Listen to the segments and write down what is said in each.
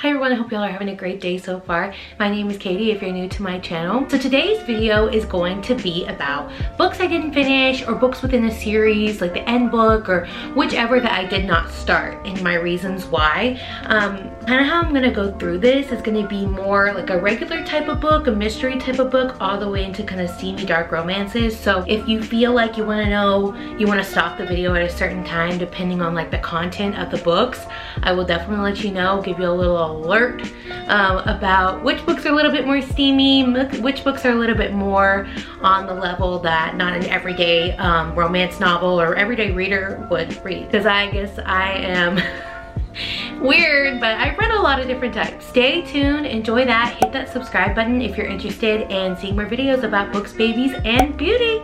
Hi everyone, I hope y'all are having a great day so far. My name is Katie if you're new to my channel. So today's video is going to be about books I didn't finish or books within a series like the end book or whichever that I did not start and my reasons why. Kind of how I'm gonna go through this is gonna be more like a regular type of book, a mystery type of book, all the way into kind of steamy dark romances. So if you feel like you wanna know, you wanna stop the video at a certain time depending on like the content of the books, I will definitely let you know, give you a little alert about which books are a little bit more steamy, which books are a little bit more on the level that not an everyday romance novel or everyday reader would read. Because I guess I am weird, but I read a lot of different types. Stay tuned, enjoy that, hit that subscribe button if you're interested in seeing more videos about books, babies, and beauty.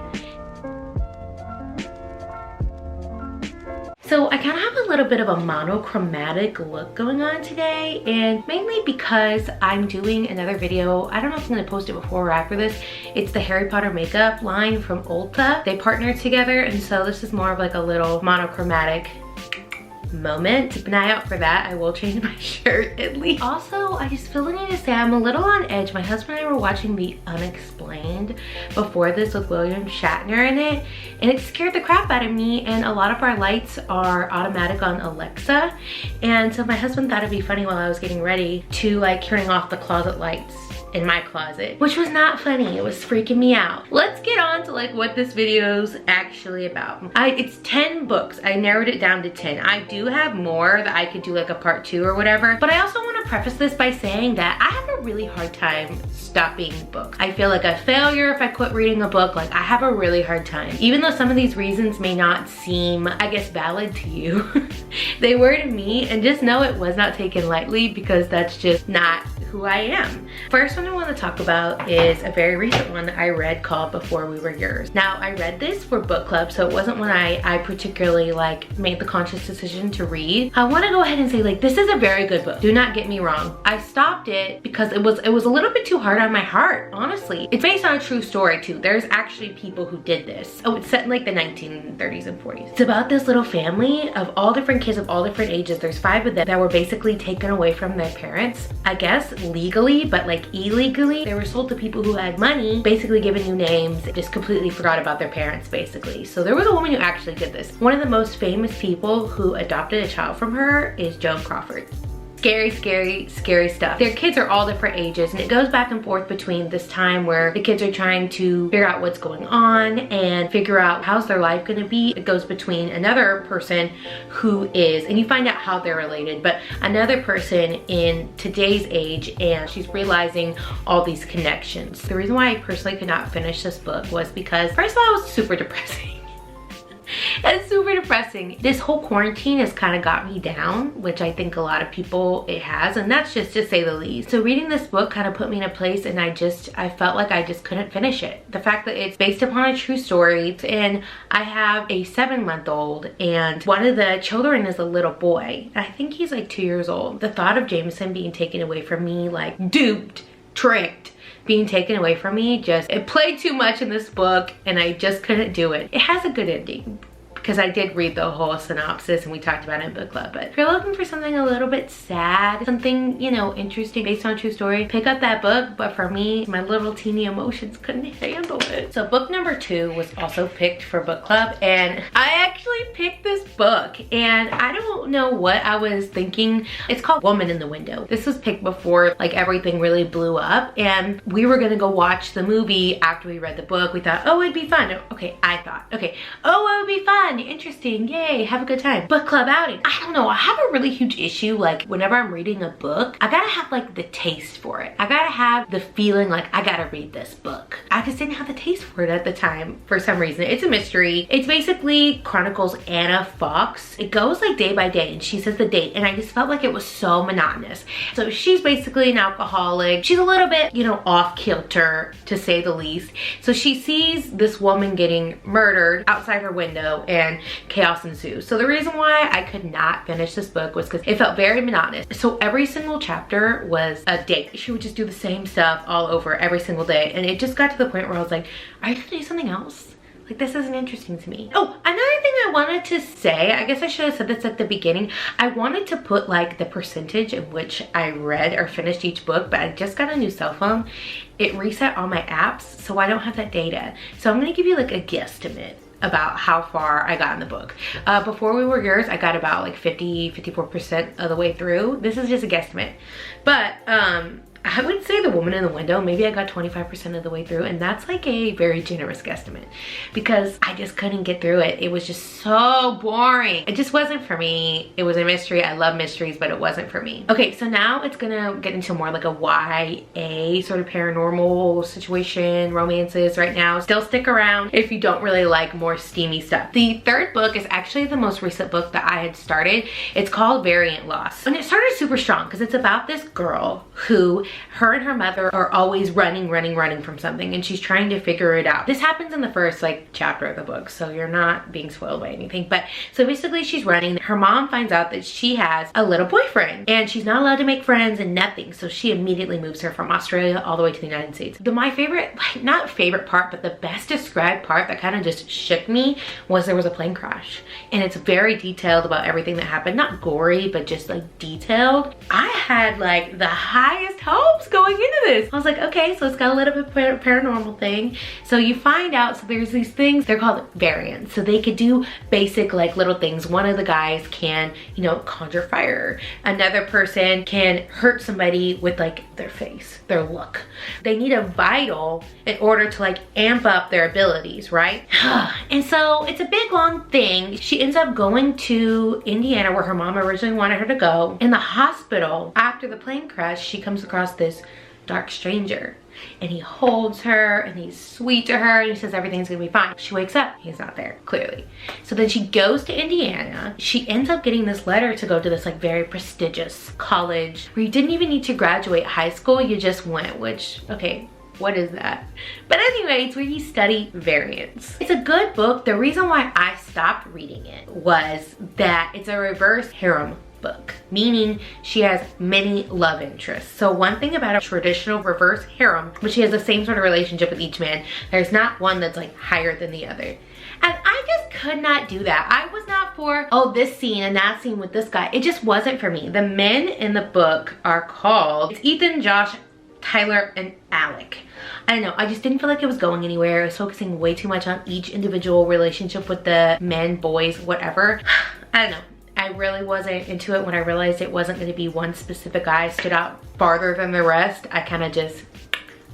So I kind of have a little bit of a monochromatic look going on today, and mainly because I'm doing another video. I don't know if I'm going to post it before or after this. It's the Harry Potter makeup line from Ulta. They partnered together, and so this is more of like a little monochromatic moment. Keep an eye out for that. I will change my shirt at least. Also, I just feel the need to say I'm a little on edge. My husband and I were watching The Unexplained before this with William Shatner in it, and it scared the crap out of me, and a lot of our lights are automatic on Alexa, and so my husband thought it'd be funny while I was getting ready to like turning off the closet lights in my closet, which was not funny. It was freaking me out. Let's get on to like what this video's actually about. It's 10 books. I narrowed it down to 10. I do have more that I could do like a part 2 or whatever, but I also want to preface this by saying that I have a really hard time stopping books. I feel like a failure if I quit reading a book. Like, I have a really hard time. Even though some of these reasons may not seem, I guess, valid to you, they were to me, and just know it was not taken lightly because that's just not who I am. First one I want to talk about is a very recent one that I read called Before We Were Yours. Now, I read this for book club, so it wasn't one I particularly like made the conscious decision to read. I want to go ahead and say, like, this is a very good book. Do not get me wrong. I stopped it because it was a little bit too hard on my heart, honestly. It's based on a true story too. There's actually people who did this. Oh, it's set in like the 1930s and 40s. It's about this little family of all different kids of all different ages. There's 5 of them that were basically taken away from their parents, I guess legally, but like illegally. They were sold to people who had money, basically given new names, just completely forgot about their parents basically. So there was a woman who actually did this. One of the most famous people who adopted a child from her is Joan Crawford. Scary, scary, scary stuff. Their kids are all different ages, and it goes back and forth between this time where the kids are trying to figure out what's going on and figure out how's their life gonna be. It goes between another person who is, and you find out how they're related, but another person in today's age, and she's realizing all these connections. The reason why I personally could not finish this book was because, first of all, it was super depressing. It's super depressing. This whole quarantine has kind of got me down, which I think a lot of people it has, and that's just to say the least. So reading this book kind of put me in a place, and I felt like I just couldn't finish it. The fact that it's based upon a true story, and I have a 7-month-old, and one of the children is a little boy. I think he's like 2 years old. The thought of Jameson being taken away from me, like duped, tricked, being taken away from me, it played too much in this book, and I just couldn't do it. It has a good ending, because I did read the whole synopsis and we talked about it in book club. But if you're looking for something a little bit sad, something, you know, interesting based on a true story, pick up that book. But for me, my little teeny emotions couldn't handle it. So book number 2 was also picked for book club, and I actually picked this book, and I don't know what I was thinking. It's called Woman in the Window. This was picked before like everything really blew up, and we were gonna go watch the movie after we read the book. We thought, oh, it'd be fun. Okay, I thought, okay, oh, it would be fun, interesting, yay, have a good time. Book club outing. I don't know, I have a really huge issue, like whenever I'm reading a book, I gotta have like the taste for it. I gotta have the feeling like I gotta read this book. I just didn't have the taste for it at the time for some reason. It's a mystery. It's basically chronicles Anna Fox. It goes like day by day, and she says the date, and I just felt like it was so monotonous. So she's basically an alcoholic. She's a little bit, you know, off kilter to say the least. So she sees this woman getting murdered outside her window, and chaos ensues. So the reason why I could not finish this book was because it felt very monotonous. So every single chapter was a date. She would just do the same stuff all over every single day, and it just got to the point where I was like, are you gonna do something else? Like, this isn't interesting to me. Oh, another thing I wanted to say, I guess I should have said this at the beginning. I wanted to put like the percentage in which I read or finished each book, but I just got a new cell phone. It reset all my apps, so I don't have that data. So I'm gonna give you like a guesstimate about how far I got in the book. Before We Were Yours, I got about like 54% of the way through. This is just a guesstimate. But I would say The Woman in the Window, maybe I got 25% of the way through, and that's like a very generous guesstimate because I just couldn't get through it. It was just so boring. It just wasn't for me. It was a mystery. I love mysteries, but it wasn't for me. Okay, so now it's gonna get into more like a YA sort of paranormal situation, romances right now. Still stick around if you don't really like more steamy stuff. The third book is actually the most recent book that I had started. It's called Variant Loss. And it started super strong because it's about this girl who her and her mother are always running from something, and she's trying to figure it out. This happens in the first like chapter of the book, so you're not being spoiled by anything. But so basically she's running. Her mom finds out that she has a little boyfriend and she's not allowed to make friends and nothing, so she immediately moves her from Australia all the way to the United States. My favorite, like not favorite part, but the best described part that kind of just shook me was there was a plane crash, and it's very detailed about everything that happened. Not gory, but just like detailed. I had like the highest hopes going into this. I was like, okay, so it's got a little bit paranormal thing. So you find out, so there's these things, they're called variants. So they could do basic like little things. One of the guys can, you know, conjure fire. Another person can hurt somebody with like their face, their look. They need a vital in order to like amp up their abilities, right? And so it's a big long thing. She ends up going to Indiana where her mom originally wanted her to go. In the hospital, after the plane crash, she comes across this dark stranger, and he holds her and he's sweet to her and he says everything's gonna be fine. She wakes up, he's not there, clearly. So then she goes to Indiana. She ends up getting this letter to go to this like very prestigious college where you didn't even need to graduate high school, you just went, which, okay, what is that? But anyway, it's where you study variants. It's a good book. The reason why I stopped reading it was that it's a reverse harem book, meaning she has many love interests. So one thing about a traditional reverse harem, but she has the same sort of relationship with each man, there's not one that's like higher than the other. And I just could not do that. I was not for, oh, this scene and that scene with this guy. It just wasn't for me. The men in the book are called, it's Ethan, Josh, Tyler, and Alec. I don't know, I just didn't feel like it was going anywhere. I was focusing way too much on each individual relationship with the men, boys, whatever. I don't know. I really wasn't into it when I realized it wasn't going to be one specific guy stood out farther than the rest. I kind of just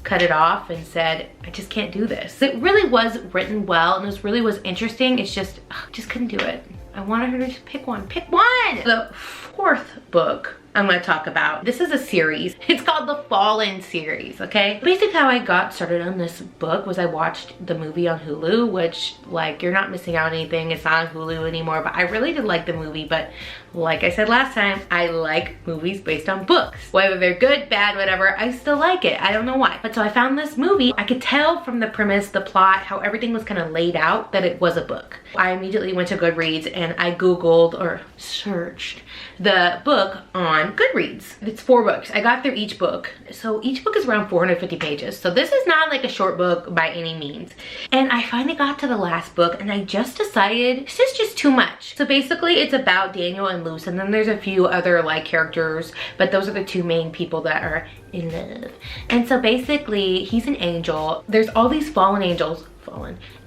cut it off and said, I just can't do this. It really was written well and this really was interesting. It's just, just couldn't do it. I wanted her to just pick one. Pick one! The fourth book I'm gonna talk about. This is a series. It's called the Fallen series, okay? Basically how I got started on this book was I watched the movie on Hulu, which like you're not missing out on anything. It's not on Hulu anymore, but I really did like the movie. But like I said last time, I like movies based on books. Whether they're good, bad, whatever, I still like it. I don't know why. But so I found this movie. I could tell from the premise, the plot, how everything was kind of laid out that it was a book. I immediately went to Goodreads and I Googled or searched the book on Goodreads. It's 4 books. I got through each book. So each book is around 450 pages. So this is not like a short book by any means. And I finally got to the last book and I just decided this is just too much. So basically it's about Daniel and Luce, and then there's a few other like characters, but those are the 2 main people that are in love. And so basically he's an angel. There's all these fallen angels,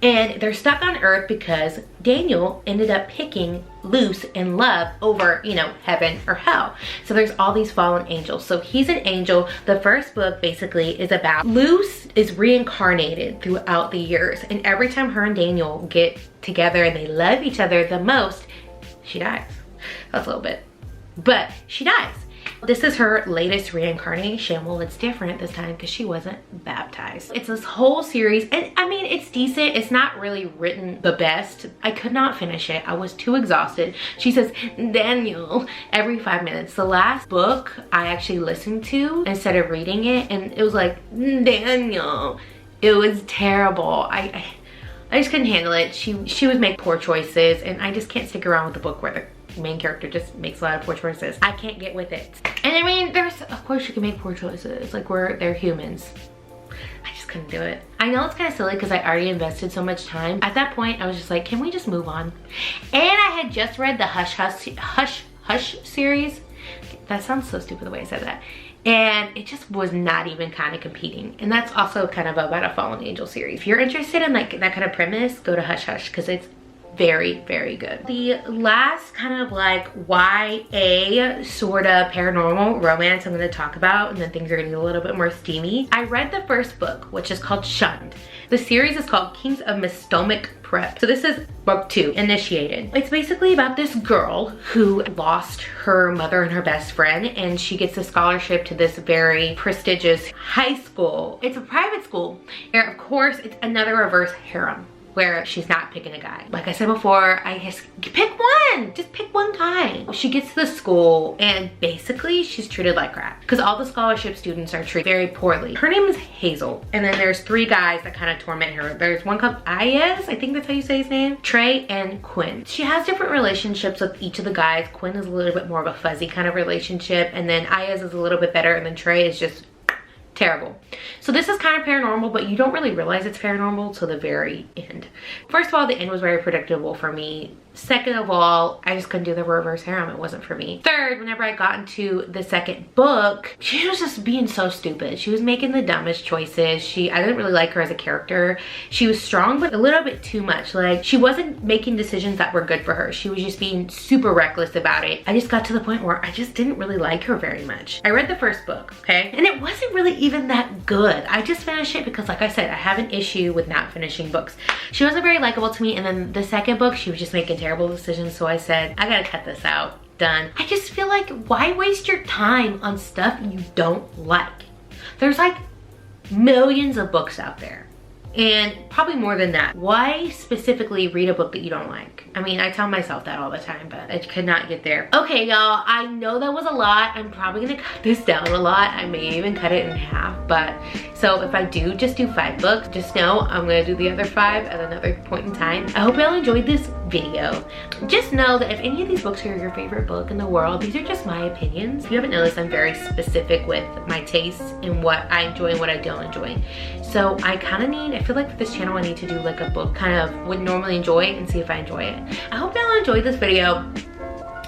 and they're stuck on Earth because Daniel ended up picking Luce in love over, you know, heaven or hell. So there's all these fallen angels. So he's an angel. The first book basically is about Luce is reincarnated throughout the years, and every time her and Daniel get together and they love each other the most, she dies. That's a little bit, but she dies. This is her latest reincarnation. Well, it's different this time because she wasn't baptized. It's this whole series, and I mean, it's decent. It's not really written the best. I could not finish it. I was too exhausted. She says, Daniel, every 5 minutes. The last book I actually listened to instead of reading it, and it was like, Daniel. It was terrible. I just couldn't handle it. She would make poor choices, and I just can't stick around with the book where the main character just makes a lot of poor choices. I can't get with it. And I mean, of course you can make poor choices, like they're humans. I just couldn't do it. I know it's kind of silly because I already invested so much time. At that point, I was just like, can we just move on? And I had just read the Hush series. That sounds so stupid the way I said that. And it just was not even kind of competing. And that's also kind of about a fallen angel series. If you're interested in like that kind of premise, go to Hush Hush because it's very, very good. The last kind of like YA sort of paranormal romance I'm going to talk about, and then things are going to get a little bit more steamy. I read the first book, which is called Shunned. The series is called Kings of Mistomic Prep. So this is book 2, Initiated. It's basically about this girl who lost her mother and her best friend, and she gets a scholarship to this very prestigious high school. It's a private school. And of course, it's another reverse harem, where she's not picking a guy. Like I said before, I just pick one. Just pick one guy. She gets to the school and basically she's treated like crap because all the scholarship students are treated very poorly. Her name is Hazel. And then there's 3 guys that kind of torment her. There's one called Ayaz, I think that's how you say his name, Trey, and Quinn. She has different relationships with each of the guys. Quinn is a little bit more of a fuzzy kind of relationship, and then Ayaz is a little bit better, and then Trey is just terrible. So this is kind of paranormal, but you don't really realize it's paranormal till the very end. First of all, the end was very predictable for me. Second of all, I just couldn't do the reverse harem. It wasn't for me. Third, whenever I got into the second book, she was just being so stupid. She was making the dumbest choices. I didn't really like her as a character. She was strong, but a little bit too much. Like, she wasn't making decisions that were good for her. She was just being super reckless about it. I just got to the point where I just didn't really like her very much. I read the first book, okay? And it wasn't really even that good. I just finished it because, like I said, I have an issue with not finishing books. She wasn't very likable to me, and then the second book, she was just making terrible decisions, so I said, I gotta cut this out. Done. I just feel like, why waste your time on stuff you don't like? There's like millions of books out there, and probably more than that. Why specifically read a book that you don't like? I mean, I tell myself that all the time, but I could not get there. Okay, y'all, I know that was a lot. I'm probably gonna cut this down a lot. I may even cut it in half, but so if I do just do 5 books, just know I'm gonna do the other 5 at another point in time. I hope y'all enjoyed this video. Just know that if any of these books are your favorite book in the world, these are just my opinions. If you haven't noticed, I'm very specific with my tastes and what I enjoy and what I don't enjoy. So I feel like for this channel, I need to do like a book kind of would normally enjoy and see if I enjoy it. I hope y'all enjoyed this video.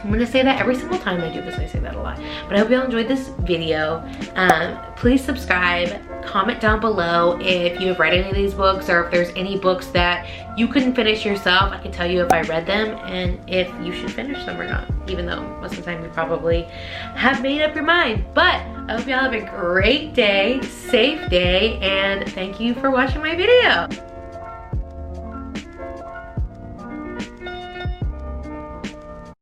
I'm gonna say that every single time I do this, I say that a lot. But I hope y'all enjoyed this video. Please subscribe, comment down below if you have read any of these books, or if there's any books that you couldn't finish yourself. I can tell you if I read them and if you should finish them or not, even though most of the time you probably have made up your mind. But I hope y'all have a great day, safe day, and thank you for watching my video.